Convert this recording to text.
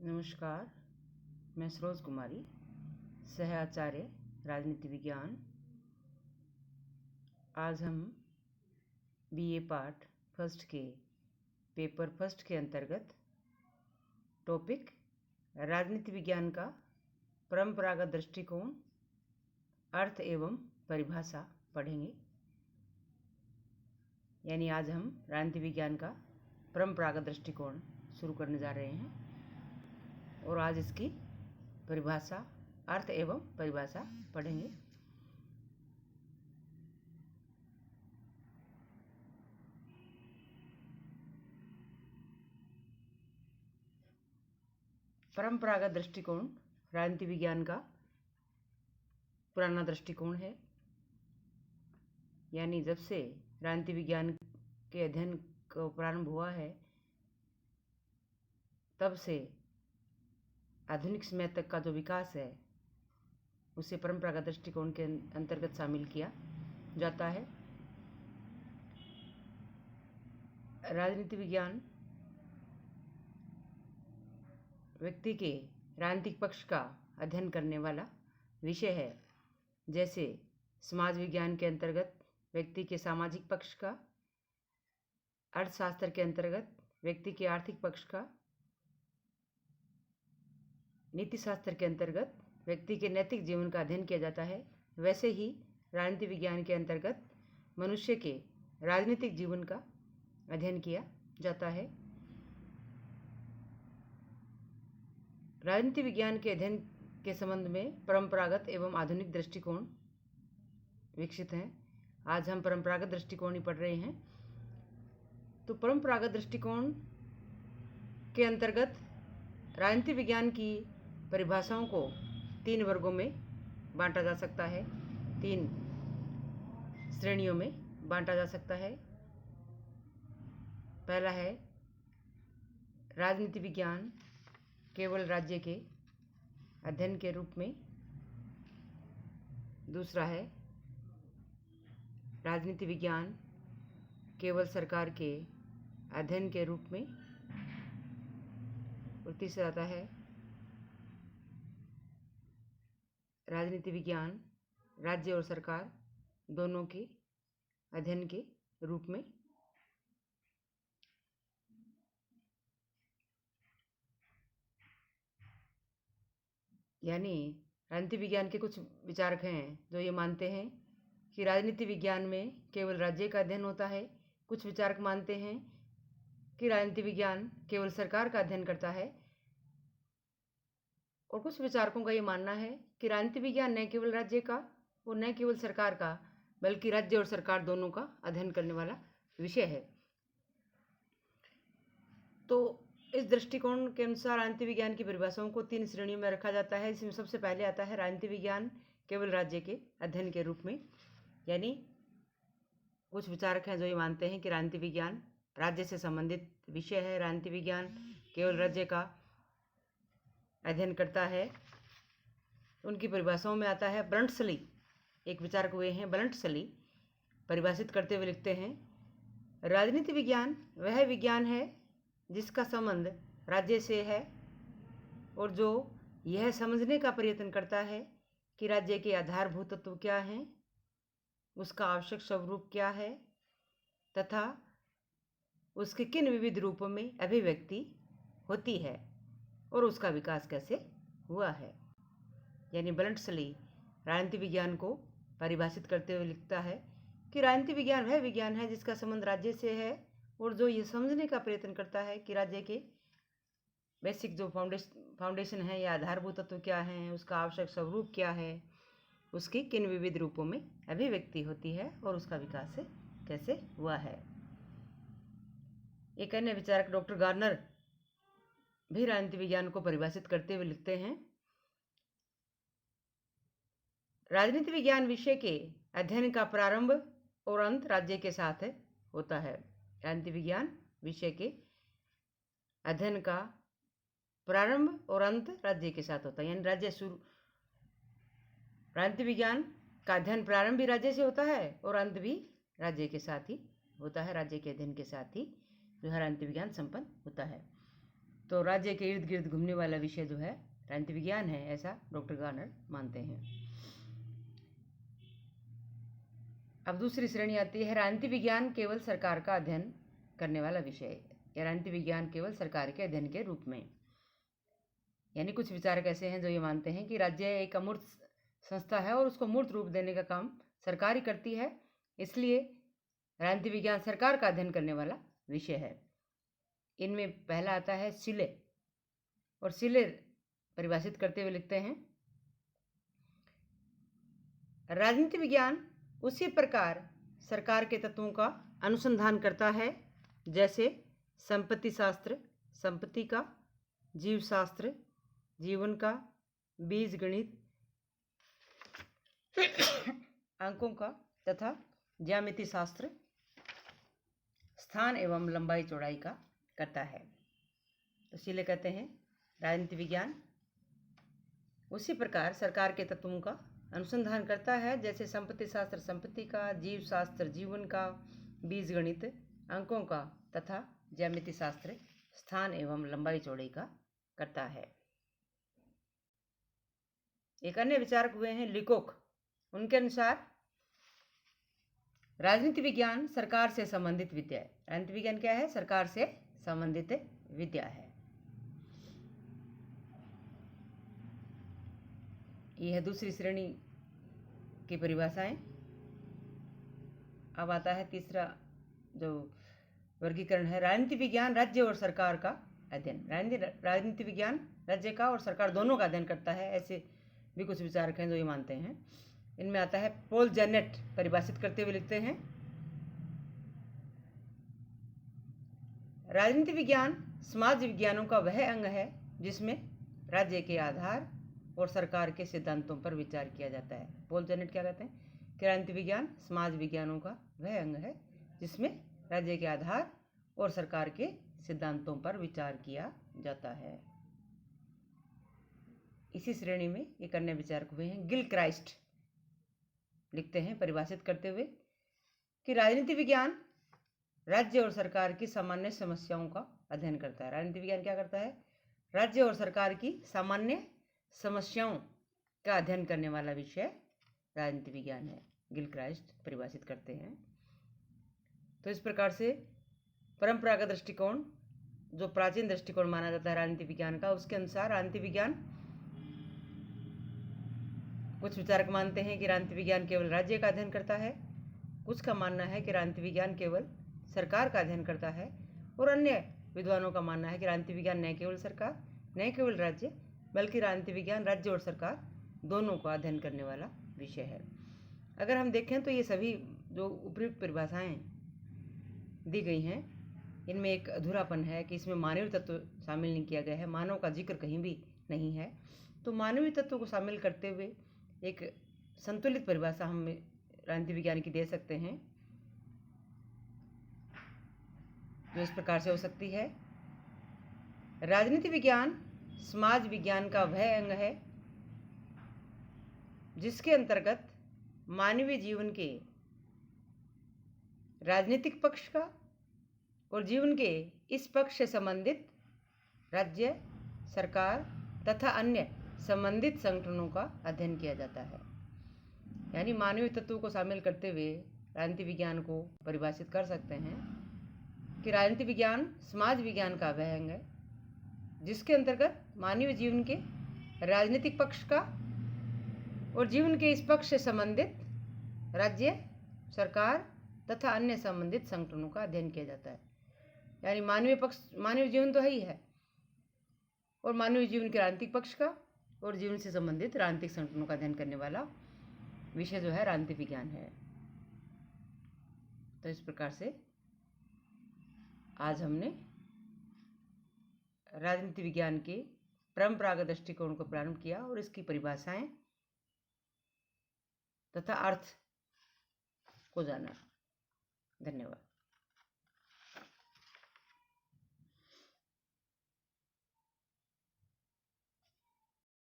नमस्कार, मैं सरोज कुमारी, सह आचार्य राजनीति विज्ञान। आज हम बीए पार्ट फर्स्ट के पेपर फर्स्ट के अंतर्गत टॉपिक राजनीति विज्ञान का परंपरागत दृष्टिकोण, अर्थ एवं परिभाषा पढ़ेंगे। यानी आज हम राजनीति विज्ञान का परंपरागत दृष्टिकोण शुरू करने जा रहे हैं और आज इसकी परिभाषा, अर्थ एवं परिभाषा पढ़ेंगे। परंपरागत दृष्टिकोण राजनीति विज्ञान का पुराना दृष्टिकोण है। यानी जब से राजनीति विज्ञान के अध्ययन का प्रारंभ हुआ है तब से आधुनिक समय तक का जो विकास है उसे परंपरागत दृष्टिकोण के अंतर्गत शामिल किया जाता है। राजनीति विज्ञान व्यक्ति के राजनीतिक पक्ष का अध्ययन करने वाला विषय है। जैसे समाज विज्ञान के अंतर्गत व्यक्ति के सामाजिक पक्ष का, अर्थशास्त्र के अंतर्गत व्यक्ति के आर्थिक पक्ष का, नीति शास्त्र के अंतर्गत व्यक्ति के नैतिक जीवन का अध्ययन किया जाता है, वैसे ही राजनीति विज्ञान के अंतर्गत मनुष्य के राजनीतिक जीवन का अध्ययन किया जाता है। राजनीति विज्ञान के अध्ययन के संबंध में परंपरागत एवं आधुनिक दृष्टिकोण विकसित हैं। आज हम परंपरागत दृष्टिकोण ही पढ़ रहे हैं। तो परंपरागत दृष्टिकोण के अंतर्गत राजनीति विज्ञान की परिभाषाओं को 3 वर्गों में बांटा जा सकता है, 3 श्रेणियों में बांटा जा सकता है। पहला है राजनीति विज्ञान केवल राज्य के अध्ययन के रूप में। दूसरा है राजनीति विज्ञान केवल सरकार के अध्ययन के रूप में। और तीसरा आता है राजनीति विज्ञान राज्य और सरकार दोनों के अध्ययन के रूप में। यानी राजनीति विज्ञान के कुछ विचारक हैं जो ये मानते हैं कि राजनीति विज्ञान में केवल राज्य का अध्ययन होता है। कुछ विचारक मानते हैं कि राजनीति विज्ञान केवल सरकार का अध्ययन करता है। और कुछ विचारकों का ये मानना है कि राजनीति विज्ञान न केवल राज्य का और न केवल सरकार का बल्कि राज्य और सरकार दोनों का अध्ययन करने वाला विषय है। तो इस दृष्टिकोण के अनुसार राजनीति विज्ञान की परिभाषाओं को 3 श्रेणियों में रखा जाता है। इसमें सबसे पहले आता है राजनीति विज्ञान केवल राज्य के अध्ययन के रूप में। यानी कुछ विचारक हैं जो ये मानते हैं कि राजनीति विज्ञान राज्य से संबंधित विषय है, राजनीति विज्ञान केवल राज्य का अध्ययन करता है। उनकी परिभाषाओं में आता है ब्लंट्सली, एक विचारक हुए हैं ब्लंट्सली, परिभाषित करते हुए लिखते हैं, राजनीति विज्ञान वह विज्ञान है जिसका संबंध राज्य से है और जो यह समझने का प्रयत्न करता है कि राज्य के आधारभूत तत्व क्या हैं, उसका आवश्यक स्वरूप क्या है तथा उसके किन विविध रूपों में अभिव्यक्ति होती है और उसका विकास कैसे हुआ है। यानी ब्लंट्सली राजनीति विज्ञान को परिभाषित करते हुए लिखता है कि राजनीति विज्ञान वह विज्ञान है जिसका संबंध राज्य से है और जो ये समझने का प्रयत्न करता है कि राज्य के बेसिक जो फाउंडेशन है या आधारभूत तत्व क्या हैं, उसका आवश्यक स्वरूप क्या है, उसकी किन विविध रूपों में अभिव्यक्ति होती है और उसका विकास कैसे हुआ है। एक अन्य विचारक डॉक्टर गार्नर भी राजनीति विज्ञान को परिभाषित करते हुए लिखते हैं, राजनीति विज्ञान विषय के अध्ययन का प्रारंभ और अंत राज्य के साथ होता है। राजनीति विज्ञान विषय के अध्ययन का प्रारंभ और अंत राज्य के साथ होता है। यानी राजनीति विज्ञान का अध्ययन प्रारंभ भी राज्य से होता है और अंत भी राज्य के साथ ही होता है। राज्य के अध्ययन के साथ ही जो है राजनीति विज्ञान संपन्न होता है। तो राज्य के इर्द गिर्द घूमने वाला विषय जो है राजनीति विज्ञान है, ऐसा डॉक्टर गार्नर मानते हैं। अब दूसरी श्रेणी आती है राजनीति विज्ञान केवल सरकार का अध्ययन करने वाला विषय, या राजनीति विज्ञान केवल सरकार के अध्ययन के रूप में। यानी कुछ विचारक ऐसे हैं जो ये मानते हैं कि राज्य एक अमूर्त संस्था है और उसको मूर्त रूप देने का काम सरकार ही करती है, इसलिए राजनीति विज्ञान सरकार का अध्ययन करने वाला विषय है। इनमें पहला आता है सिले, और सिले परिभाषित करते हुए लिखते हैं, राजनीति विज्ञान उसी प्रकार सरकार के तत्वों का अनुसंधान करता है जैसे संपत्ति शास्त्र संपत्ति का, जीव शास्त्र जीवन का, बीज गणित अंकों का तथा ज्यामिति शास्त्र स्थान एवं लंबाई चौड़ाई का करता है। तो इसीलिए कहते हैं राजनीति विज्ञान उसी प्रकार सरकार के तत्वों का अनुसंधान करता है जैसे संपत्ति शास्त्र संपत्ति का, जीव शास्त्र जीवन का, बीज गणित अंकों का तथा ज्यामिति शास्त्र स्थान एवं लंबाई चौड़ाई का करता है। एक अन्य विचारक हुए हैं लिकोक। उनके अनुसार राजनीति विज्ञान सरकार से संबंधित विद्या है। राजनीति विज्ञान क्या है? सरकार से संबंधित विद्या है। यह है दूसरी श्रेणी की परिभाषाएं। अब आता है तीसरा जो वर्गीकरण है, राजनीति विज्ञान राज्य और सरकार का अध्ययन। राजनीति विज्ञान राज्य का और सरकार दोनों का अध्ययन करता है, ऐसे भी कुछ विचारक हैं जो ये मानते हैं। इनमें आता है पॉल जेनेट परिभाषित करते हुए लिखते हैं, राजनीति विज्ञान समाज विज्ञानों का वह अंग है जिसमें राज्य के आधार और सरकार के सिद्धांतों पर विचार किया जाता है। पॉल जेनेट क्या कहते हैं कि राजनीति विज्ञान समाज विज्ञानों का वह अंग है जिसमें राज्य के आधार और सरकार के सिद्धांतों पर विचार किया जाता है। इसी श्रेणी में एक अन्य विचारक हुए हैं गिलक्राइस्ट। लिखते हैं परिभाषित करते हुए कि राजनीति विज्ञान राज्य और सरकार की सामान्य समस्याओं का अध्ययन करता है। राजनीति विज्ञान क्या करता है? राज्य और सरकार की सामान्य समस्याओं का अध्ययन करने वाला विषय राजनीति विज्ञान है, गिलक्राइस्ट परिभाषित करते हैं। तो इस प्रकार से परंपरागत दृष्टिकोण, जो प्राचीन दृष्टिकोण माना जाता है राजनीति विज्ञान का, उसके अनुसार राजनीति विज्ञान, कुछ विचारक मानते हैं कि राजनीति विज्ञान केवल राज्य का अध्ययन करता है, कुछ का मानना है कि राजनीति विज्ञान केवल सरकार का अध्ययन करता है, और अन्य विद्वानों का मानना है कि राजनीति विज्ञान न केवल सरकार न केवल राज्य बल्कि राजनीति विज्ञान राज्य और सरकार दोनों को अध्ययन करने वाला विषय है। अगर हम देखें तो ये सभी जो उपयुक्त परिभाषाएं दी गई हैं, इनमें एक अधूरापन है कि इसमें मानवीय तत्व शामिल नहीं किया गया है, मानव का जिक्र कहीं भी नहीं है। तो मानवीय तत्व को शामिल करते हुए एक संतुलित परिभाषा हम राजनीति विज्ञान की दे सकते हैं, जो इस प्रकार से हो सकती है, राजनीति विज्ञान समाज विज्ञान का वह अंग है जिसके अंतर्गत मानवीय जीवन के राजनीतिक पक्ष का और जीवन के इस पक्ष से संबंधित राज्य, सरकार तथा अन्य संबंधित संगठनों का अध्ययन किया जाता है। यानी मानवीय तत्वों को शामिल करते हुए राजनीति विज्ञान को परिभाषित कर सकते हैं कि राजनीति विज्ञान समाज विज्ञान का वह अंग है जिसके अंतर्गत मानवीय जीवन के राजनीतिक पक्ष का और जीवन के इस पक्ष से संबंधित राज्य, सरकार तथा अन्य संबंधित संगठनों का अध्ययन किया जाता है। यानी मानवीय जीवन तो है ही है, और मानवीय जीवन के राजनीतिक पक्ष का और जीवन से संबंधित राजनीतिक संगठनों का अध्ययन करने वाला विषय जो है राजनीति विज्ञान है। तो इस प्रकार से आज हमने राजनीति विज्ञान के परंपरागत दृष्टिकोण को प्रारंभ किया और इसकी परिभाषाएं तथा अर्थ को जाना। धन्यवाद।